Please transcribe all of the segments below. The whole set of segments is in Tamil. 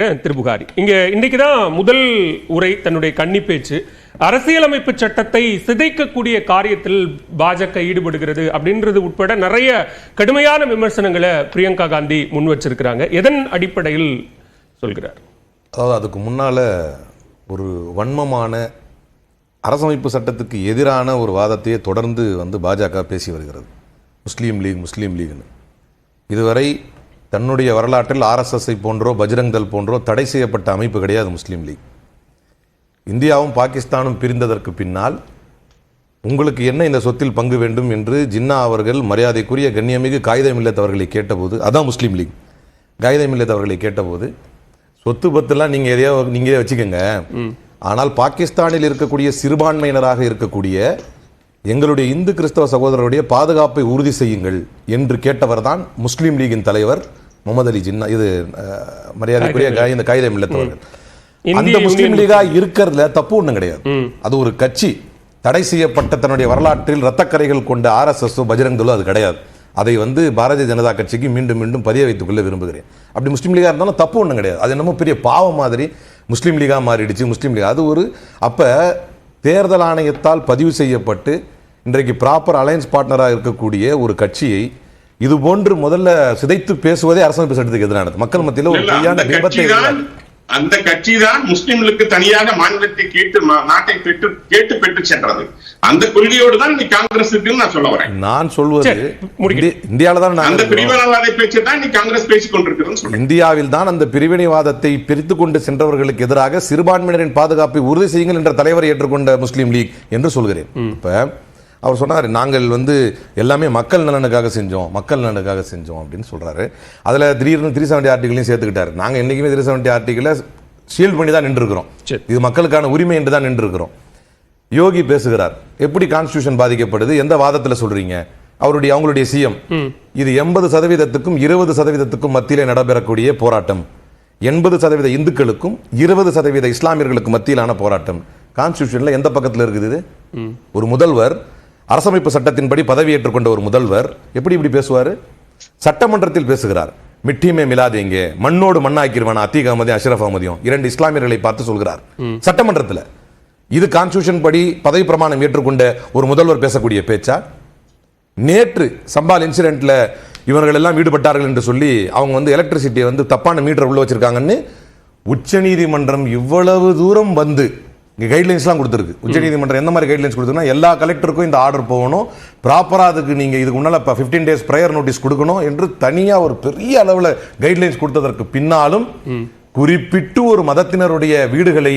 திரு புகாரி இன்னைக்கு தான் முதல் உரை தன்னுடைய கன்னி பேச்சு அரசியலமைப்பு சட்டத்தை சிதைக்கக்கூடிய காரியத்தில் பாஜக ஈடுபடுகிறது அப்படின்றது உட்பட நிறைய கடுமையான விமர்சனங்களை பிரியங்கா காந்தி முன் வச்சிருக்கிறாங்க. எதன் அடிப்படையில் சொல்கிறார்? அதாவது அதுக்கு முன்னால ஒரு வன்மமான அரசமைப்பு சட்டத்துக்கு எதிரான ஒரு வாதத்தையே தொடர்ந்து பாஜக பேசி வருகிறது. முஸ்லீம் லீக்னு இதுவரை தன்னுடைய வரலாற்றில் ஆர்எஸ்எஸ்ஐ போன்றோ பஜ்ரங் தள் போன்றோ தடை செய்யப்பட்ட அமைப்பு கிடையாது முஸ்லீம் லீக். இந்தியாவும் பாகிஸ்தானும் பிரிந்ததற்கு பின்னால் உங்களுக்கு என்ன இந்த சொத்தில் பங்கு வேண்டும் என்று ஜின்னா அவர்கள் மரியாதைக்குரிய கண்ணியமிகு காயிதே மில்லத் அவர்களை கேட்டபோது, அதான் முஸ்லீம் லீக், காயிதே மில்லத் அவர்களை கேட்டபோது சொத்து பத்துலாம் நீங்கள் எதையோ நீங்களே வச்சுக்கோங்க, ஆனால் பாகிஸ்தானில் இருக்கக்கூடிய சிறுபான்மையினராக இருக்கக்கூடிய எங்களுடைய இந்து கிறிஸ்தவ சகோதரருடைய பாதுகாப்பை உறுதி செய்யுங்கள் என்று கேட்டவர் தான் முஸ்லீம் லீகின் தலைவர் முகமது அலி ஜின்னா. இது மரியாதைக்குரிய காயிதே மில்லத் அவர்கள். அந்த முஸ்லீம் லீகா இருக்கிறதுல தப்பு ஒன்றும் கிடையாது. அது ஒரு கட்சி, தடை செய்யப்பட்ட தன்னுடைய வரலாற்றில் இரத்தக்கரைகள் கொண்ட ஆர்எஸ்எஸ் பஜ்ரங் தளோ அது கிடையாது. அதை பாரதிய ஜனதா கட்சிக்கு மீண்டும் மீண்டும் பதிய வைத்துக் கொள்ள விரும்புகிறேன். அப்படி முஸ்லீம் லீகா இருந்தாலும் தப்பு ஒன்றும் கிடையாது. அது என்னமோ பெரிய பாவம் மாதிரி முஸ்லீம் லீகா மாறிடுச்சு. முஸ்லீம் லீக் அது ஒரு அப்ப தேர்தல் ஆணையத்தால் பதிவு செய்யப்பட்டு இன்றைக்கு ப்ராப்பர் அலையன்ஸ் பார்ட்னராக இருக்கக்கூடிய ஒரு கட்சியை இது போன்று முதல்ல சிதைத்து பேசுவதே அரசமைப்பு சட்டத்துக்கு எதிரானது. மக்கள் மத்தியில் ஒரு பொய்யான விபத்தை அந்த கட்சி தான் முஸ்லிம்களுக்கு தனியாக மாநிலத்தை கேட்டு நாட்டை பெற்று சென்றது. அந்த கொள்கையோடு தான் நீ காங்கிரஸ் நான் சொல்ல வரேன். நான் சொல்வது இந்தியாவில் தான் அந்த பிரிவினைவாத பேச்சு தான் நீ காங்கிரஸ் பேசிக் கொண்டிருக்கிறது. இந்தியாவில் தான் அந்த பிரிவினைவாதத்தை பிரித்து கொண்டு சென்றவர்களுக்கு எதிராக சிறுபான்மையினரின் பாதுகாப்பை உறுதி செய்யுங்கள் என்ற தலைவரை ஏற்றுக்கொண்ட முஸ்லீம் லீக் என்று சொல்கிறேன். இப்ப அவர் சொன்னார், நாங்கள் எல்லாமே மக்கள் நலனுக்காக செஞ்சோம் அப்படின்னு சொல்றாரு. அதில் திடீர்னு 370 ஆர்டிகளையும் சேர்த்துக்கிட்டாரு. நாங்கள் என்னைக்குமே 370 ஆர்டிகளை ஷீல்ட் பண்ணி தான் நின்றுருக்கிறோம். இது மக்களுக்கான உரிமை என்று தான் நின்றுருக்கிறோம். யோகி பேசுகிறார், எப்படி கான்ஸ்டிடியூஷன் பாதிக்கப்படுது, எந்த வாதத்தில் சொல்றீங்க? அவங்களுடைய சிஎம் இது 80%க்கும் 20%க்கும் மத்தியிலே நடைபெறக்கூடிய போராட்டம், 80% இந்துக்களுக்கும் 20% இஸ்லாமியர்களுக்கு மத்தியிலான போராட்டம். கான்ஸ்டிடியூஷன்ல எந்த பக்கத்தில் இருக்குது? ஒரு முதல்வர், அரசமைப்பு சட்டத்தின்படி பதவியேற்றுக் கொண்ட ஒரு முதல்வர் இப்படி பேசுவாரு? சட்டமன்றத்தில் பேசுகிறார், மிட்டிமே மிலாதேங்க, மண்ணோடு மண்ணாக்கிடுவான அத்தீக் அகமதியும் அஷ்ரப் அகமதியும் 2 இஸ்லாமியர்களை பார்த்து சொல்கிறார் சட்டமன்றத்தில். இது கான்ஸ்டிடியூஷன் படி பதவி பிரமாணம் ஏற்றுக்கொண்ட ஒரு முதல்வர் பேசக்கூடிய பேச்சா? நேற்று சம்பால் இன்சிடென்ட்ல இவர்கள் எல்லாம் ஈடுபட்டார்கள் என்று சொல்லி அவங்க எலக்ட்ரிசிட்டியை தப்பான மீட்டர் உள்ள வச்சிருக்காங்கன்னு உச்சநீதிமன்றம் இவ்வளவு தூரம் கைட்லைன்ஸ்லாம் கொடுத்துருக்கு. உச்சநீதிமன்றம் எந்த மாதிரி கைட்லைன்ஸ் கொடுத்துருக்குன்னா, எல்லா கலெக்டருக்கும் இந்த ஆர்டர் போகணும், ப்ராப்பராக அதுக்கு நீங்கள் இதுக்கு முன்னால் 15 days ப்ரையர் நோட்டீஸ் கொடுக்கணும் என்று தனியாக ஒரு பெரிய அளவில் கைட்லைன்ஸ் கொடுத்ததற்கு பின்னாலும் குறிப்பிட்டு ஒரு மதத்தினருடைய வீடுகளை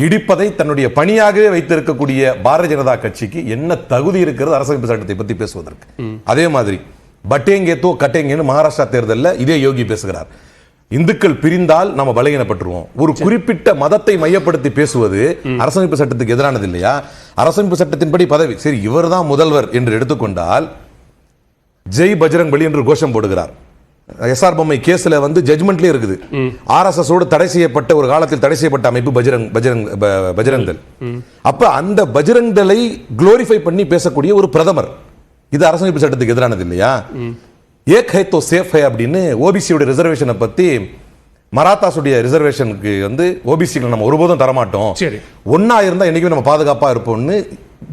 இடிப்பதை தன்னுடைய பணியாகவே வைத்திருக்கக்கூடிய பாரதிய ஜனதா கட்சிக்கு என்ன தகுதி இருக்கிறது அரசமைப்பு சட்டத்தை பற்றி பேசுவதற்கு? அதே மாதிரி பட்டேங்கே தோ கட்டேங்கன்னு மகாராஷ்டிரா தேர்தலில் இதே யோகி பேசுகிறார். இந்துக்கள் பிரிந்தால் நம்ம பலகீனப்பட்டுருவோம். ஒரு குறிப்பிட்ட மதத்தை மையப்படுத்தி பேசுவது அரசமைப்பு சட்டத்துக்கு எதிரானது இல்லையா? அரசமைப்பு சட்டத்தின்படி பதவி சரி, இவர் தான் முதல்வர் என்று எடுத்துக்கொண்டால் ஜெய் பஜ்ரங் பலி என்று கோஷம் போடுகிறார். எஸ்ஆர் பொம்மை கேஸ்ல ஜட்மெண்ட்லயே இருக்குது. ஆர்எஸ்எஸ் ஓடு தடை செய்யப்பட்ட ஒரு காலத்தில் தடை செய்யப்பட்ட அமைப்பு பஜ்ரங் தள். அப்ப அந்த பஜ்ரங் தளை குளோரிஃபை பண்ணி பேசக்கூடிய ஒரு பிரதமர், இது அரசமைப்பு சட்டத்துக்கு எதிரானது இல்லையா? ஏக் ஹை தோ சேஃப் ஹை அப்படின்னு ஓபிசியோட ரிசர்வேஷனை பத்தி, மராத்தாஸுடைய ரிசர்வேஷனுக்கு ஓபிசிகளை நம்ம ஒருபோதும் தரமாட்டோம், ஒன்னா இருந்தா என்னைக்குமே நம்ம பாதுகாப்பா இருப்போம்னு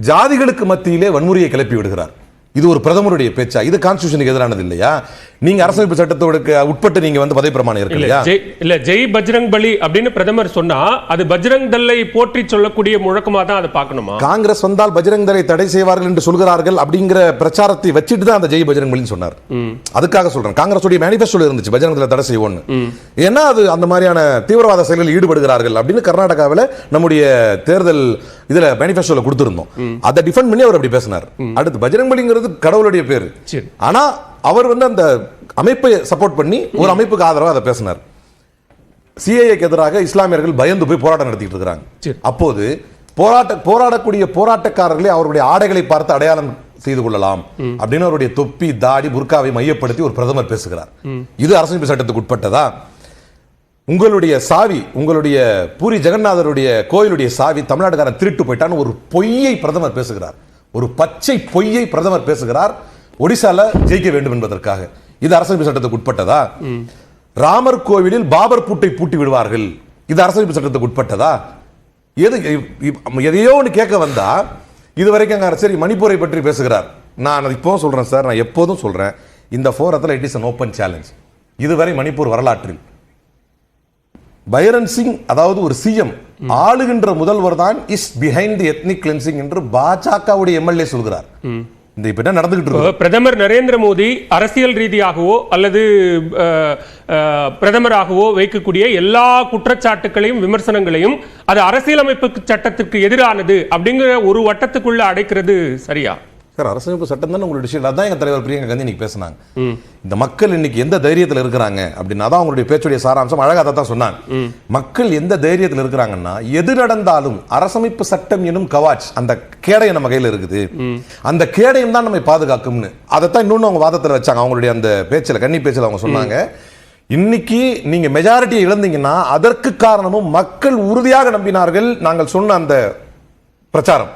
ஜாதிகளுக்கு மத்தியிலே வன்முறையை கிளப்பி விடுகிறார். இது ஒரு பிரதமருடைய பேச்சா? இது கான்ஸ்டிடியூஷனுக்கு எதிரானது இல்லையா? நீங்க அரசமைப்பு சட்டத்தோட உட்பட்டு நீங்க பதவி பிரமாணம் இருக்கு இல்லையா? இல்ல, ஜெய் பஜ்ரங் பலி அப்படின்னு பிரதமர் சொன்னா அது பஜ்ரங் தளை போற்றி சொல்லக்கூடிய முழக்கமா தான் அதை பார்க்கணுமா? காங்கிரஸ் வந்தால் பஜ்ரங் தளை தடை செய்வார்கள் என்று சொல்கிறார்கள் அப்படிங்கிற பிரச்சாரத்தை வச்சுட்டு தான் அந்த ஜெய் பஜ்ரங் பலின்னு சொன்னார். அதுக்காக சொல்றேன், காங்கிரஸோட மேனிஃபெஸ்டோல இருந்துச்சு பஜ்ரங் தளை தடை செய்வோம்னு. ஏன்னா அது அந்த மாதிரியான தீவிரவாத செயல்களில் ஈடுபடுகிறார்கள் அப்படின்னு கர்நாடகாவில் நம்முடைய தேர்தல் இதுல மேனிஃபெஸ்டோல கொடுத்திருந்தோம். அதை டிஃபெண்ட் பண்ணி அவர் அப்படி பேசினார். அடுத்து பஜ்ரங் பலிங்கிறது கடவுளுடைய பேரு, ஆனா அவர் அந்த அமைப்பை சப்போர்ட் பண்ணி ஒரு அமைப்புக்கு ஆதரவாக அதை பேசினார். சிஏஏக்கு எதிராக இஸ்லாமியர்கள் பயந்து போய் போராட்டம் நடத்திட்டு இருக்கிறாங்க. அப்போது போராடக்கூடிய போராட்டக்காரர்களே அவருடைய ஆடைகளை பார்த்து அடையாளம் செய்து கொள்ளலாம் அப்படின்னு அவருடைய தொப்பி தாடி புர்காவை மையப்படுத்தி ஒரு பிரதமர் பேசுகிறார். இது அரசமைப்பு சட்டத்துக்கு உட்பட்டதா? உங்களுடைய சாவி, உங்களுடைய பூரி ஜெகநாதருடைய கோயிலுடைய சாவி தமிழ்நாட்டுக்காரன் திருட்டு போயிட்டான்னு ஒரு பொய்யை பிரதமர் பேசுகிறார். ஒரு பச்சை பொய்யை பிரதமர் பேசுகிறார் ஒடிசால ஜெயிக்க வேண்டும் என்பதற்காக. இது அரசமைப்பு சட்டத்துக்கு உட்பட்டதா? ராமர் கோவிலில் பாபர் பூட்டை பூட்டி விடுவார்கள். இது அரசியலமைப்பு சட்டத்துக்கு உட்பட்டதா? எதையோ ஒன்று கேட்க வந்தா இதுவரைக்கும் சரி மணிப்பூரை பற்றி பேசுகிறார். நான் இப்போ சொல்றேன் சார், நான் எப்போதும் சொல்றேன், இந்த ஃபோரத்தில் it is an open challenge. இதுவரை மணிப்பூர் வரலாற்றில் பைரன் சிங், அதாவது ஒரு சிஎம், ஆளுகின்ற முதல்வர் தான் is behind the ethnic cleansing என்று பாஜகவுடைய எம்எல்ஏ சொல்கிறார். இந்த இப்ப என்ன நடந்துகிட்டு இருக்கு? பிரதமர் நரேந்திர மோடி அரசியல் ரீதியாகவோ அல்லது பிரதமராகவோ வைக்கக்கூடிய எல்லா குற்றச்சாட்டுகளையும் விமர்சனங்களையும் அது அரசியலமைப்பு சட்டத்திற்கு எதிரானது அப்படிங்கிற ஒரு வட்டத்துக்குள்ள அடைக்கிறது சரியா? சார், அரசியலமைப்பு சட்டம் தானே உங்களுடைய விஷயம். அதான் எங்க தலைவர் பிரியங்கா காந்தி இன்னைக்கு பேசினாங்க. இந்த மக்கள் இன்னைக்கு எந்த தைரியத்தில் இருக்கிறாங்க அப்படின்னா தான் அவங்களுடைய பேச்சுடைய சாராம்சம். அழகா தான் சொன்னாங்க. மக்கள் எந்த தைரியத்தில் இருக்கிறாங்கன்னா, எது நடந்தாலும் அரசமைப்பு சட்டம் எனும் கவாச், அந்த கேடயம் நம்ம கையில் இருக்குது, அந்த கேடயம் தான் நம்மை பாதுகாக்கும்னு. அதைத்தான் இன்னொன்னு அவங்க வாதத்தில் வச்சாங்க. அவங்களுடைய அந்த பேச்சில், கன்னி பேச்சில் அவங்க சொன்னாங்க, இன்னைக்கு நீங்க மெஜாரிட்டியை இழந்தீங்கன்னா அதற்கு காரணமும் மக்கள் உறுதியாக நம்பினார்கள் நாங்கள் சொன்ன அந்த பிரச்சாரம்.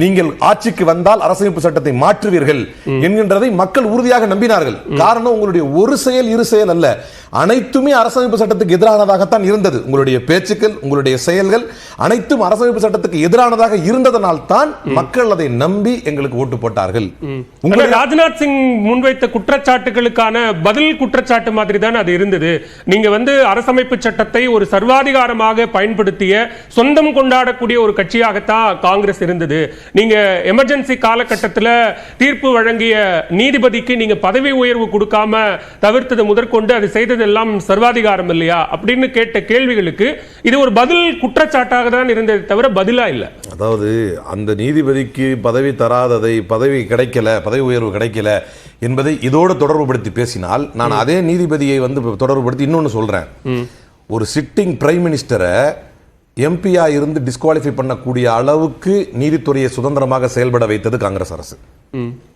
நீங்கள் ஆட்சிக்கு வந்தால் அரசமைப்பு சட்டத்தை மாற்றுவீர்கள் என்கின்றதை மக்கள் உறுதியாக நம்பினார்கள். காரணம், உங்களுடைய ஒரு செயல் இரு செயல் அல்ல, அனைத்துமே அரசமைப்பு சட்டத்துக்கு எதிரானதாகத்தான் இருந்தது. உங்களுடைய பேச்சுக்கள், உங்களுடைய செயல்கள் அனைத்தும் அரசமைப்பு சட்டத்துக்கு எதிரானதாக இருந்ததனால் தான் மக்கள் அதை நம்பி எங்களுக்கு ஓட்டு போட்டார்கள். ராஜ்நாத் சிங் முன்வைத்த குற்றச்சாட்டுகளுக்கான பதில் குற்றச்சாட்டு மாதிரி தான் அது இருந்தது. நீங்க அரசமைப்பு சட்டத்தை ஒரு சர்வாதிகாரமாக பயன்படுத்திய, சொந்தம் கொண்டாடக்கூடிய ஒரு கட்சியாகத்தான் காங்கிரஸ் இருந்தது. நீங்க எமர்ஜென்சி காலகட்டத்தில் தீர்ப்பு வழங்கிய நீதிபதிக்கு நீங்க பதவி உயர்வு கொடுக்காம தவிர்த்தது முதற்கொண்டு அது செய்ததெல்லாம் சர்வாதிகாரம் இல்லையா அப்படின்னு கேட்ட கேள்விகளுக்கு இது ஒரு பதில் குற்றச்சாட்டாக தான் இருந்தது தவிர பதிலா இல்ல. அதாவது அந்த நீதிபதிக்கு பதவி தராததை, பதவி கிடைக்கல, பதவி உயர்வு கிடைக்கல என்பதை இதோடு தொடர்புபடுத்தி பேசினால், நான் அதே நீதிபதியை தொடர்புபடுத்தி இன்னொன்னு சொல்றேன். ஒரு சிட்டிங் பிரைம் மினிஸ்டரை எம்பியா இருந்து டிஸ்குவாலிஃபை பண்ணக்கூடிய அளவுக்கு நீதித்துறையை சுதந்திரமாக செயல்பட வைத்தது காங்கிரஸ் அரசு.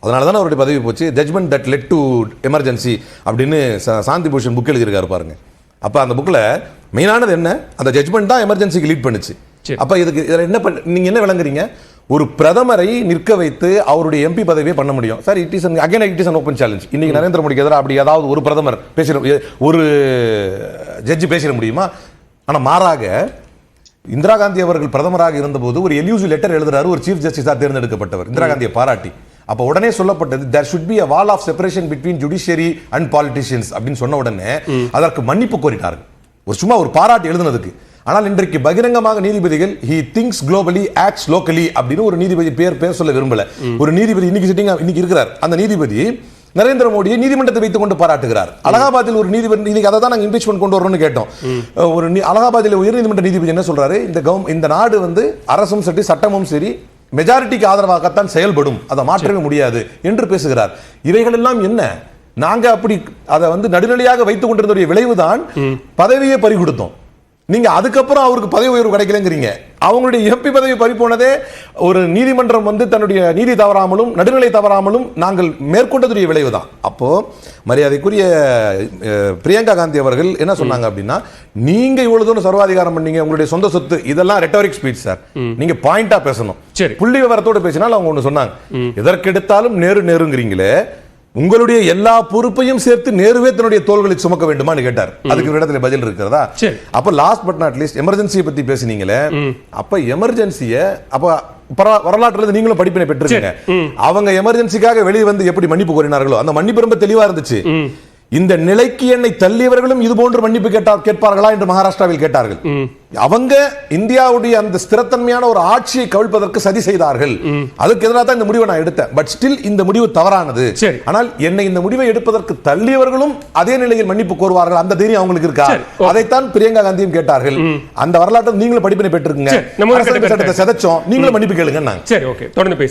அதனாலதான் அவருடைய பதவி போச்சு. Judgment that led to emergency அப்படின்னு சாந்தி பூஷன் புக் எழுதியிருக்காரு பாருங்க. அப்ப அந்த புக்ல மெயினானது என்ன? அந்த ஜட்மெண்ட் தான் எமர்ஜென்சிக்கு லீட் பண்ணுச்சு. அப்ப இதுக்கு என்ன நீங்க என்ன விளங்குறீங்க? ஒரு பிரதமரை நிற்க வைத்து அவருடைய எம்பி பதவியை பண்ண முடியும் sir. It is an open challenge. இன்னைக்கு நரேந்திர மோடிக்கு எதிராக அப்படி ஏதாவது ஒரு பிரதமர் ஒரு ஜட்ஜி பேசிட முடியுமா? ஆனா மாறாக இந்திரா காந்தி அவர்கள் பிரதமராக இருந்தபோது ஒரு எல்யூசிவ் லெட்டர் எழுதுறாரு, ஒரு சீஃப் ஜஸ்டிஸா தேர்ந்தெடுக்கப்பட்டவர், இந்திரா காந்தியை பாராட்டி. அப்ப உடனே சொல்லப்பட்டது, there should be a wall of separation between judiciary and politicians அப்படின்னு சொன்ன உடனே அதற்கு மன்னிப்பு கோரிட்டார்கள், ஒரு சும்மா ஒரு பாராட்டு எழுதுனதுக்கு. ஆனால் இன்றைக்கு பகிரங்கமாக நீதிபதிகள் he thinks globally acts locally அப்படின்னு ஒரு நீதிபதி பேர் சொல்ல விரும்பல. ஒரு நீதிபதி இன்னைக்கு இருக்கிறார். அந்த நீதிபதி நரேந்திர மோடியை நீதிமன்றத்தை வைத்துக் கொண்டு பாராட்டுகிறார். அலகாபாத்தில் ஒரு நீதிபதி, அதை தான் நாங்கள் இம்பீச்மென்ட் கொண்டு வரணும்னு கேட்டோம். ஒரு அலகாபாத்தில் உயர்நீதிமன்ற நீதிபதி என்ன சொல்றாரு? இந்த நாடு அரசும் சரி சட்டமும் சரி மெஜாரிட்டிக்கு ஆதரவாகத்தான் செயல்படும், அதை மாற்றவே முடியாது என்று பேசுகிறார். இவைகள் எல்லாம் என்ன? நாங்க அப்படி அதை நடுநிலையாக வைத்துக் கொண்டிருந்த விளைவுதான் பதவியை பறிகொடுத்தோம். நீங்க அதுக்கப்புறம் அவருக்கு பதவி உயர்வு கிடைக்கலங்கிறீங்க. அவங்களுடைய எம்பி பதவி பறிப்போனதே ஒரு நீதிமன்றம் தன்னுடைய நீதி தவறாமலும் நடுநிலை தவறாமலும் நாங்கள் மேற்கொண்டதுடைய விளைவுதான். அப்போ மரியாதைக்குரிய பிரியங்கா காந்தி அவர்கள் என்ன சொன்னாங்க அப்படின்னா, நீங்க இவ்வளவு தூரம் சர்வாதிகாரம் பண்ணீங்க, உங்களுடைய சொந்த சொத்து, இதெல்லாம் ரெட்டோரிக் ஸ்பீச் சார். நீங்க பாயிண்டா பேசணும், புள்ளி விவரத்தோட பேசினால் அவங்க ஒண்ணு சொன்னாங்க, எதற்கெடுத்தாலும் நேருங்கிறீங்களே, உங்களுடைய எல்லா பொறுப்பையும் சேர்த்து நேருவே தன்னுடைய தோள்களை சுமக்க வேண்டுமான்னு கேட்டார். அதுக்கு ஒரு இடத்துல பதில் இருக்கிறதா? அப்ப லாஸ்ட் பட் நாட் லீஸ்ட் எமர்ஜென்சியை பத்தி பேசினீங்களே, அப்ப எமர்ஜென்சியை வரலாற்றுல நீங்களும் படிப்பினை பெற்றிருக்கீங்க. அவங்க எமர்ஜென்சிக்காக வெளியே எப்படி மன்னிப்பு கோரினார்களோ அந்த மன்னிப்பு ரொம்ப தெளிவா இருந்துச்சு. இந்த நிலைக்கு என்னை தள்ளியவர்களும் இது போன்று மன்னிப்பு கேட்பார்களா என்று மகாராஷ்டிராவில் கேட்டார்கள். அவங்க இந்தியாவுடைய அந்த ஸ்திரத்தன்மையான ஒரு ஆட்சியை கவிழ்ப்பதற்கு சதி செய்தார்கள். அதுக்கு எதிராக தான் இந்த முடிவை நான் எடுத்தேன். பட் ஸ்டில் இந்த முடிவு தவறானது. ஆனால் என்னை இந்த முடிவை எடுப்பதற்கு தள்ளியவர்களும் அதே நிலையில் மன்னிப்பு கோருவார்கள், அந்த தைரியம் அவங்களுக்கு இருக்கா? அதைத்தான் பிரியங்கா காந்தியும் கேட்டார்கள். அந்த வரலாற்றை நீங்களும் படிப்பினை பெற்றிருக்கீங்க. சட்டத்தை சிதைச்சோம், நீங்களும் மன்னிப்பு கேளுங்க. சரி, ஓகே, தொடர்ந்து பேசலாம்.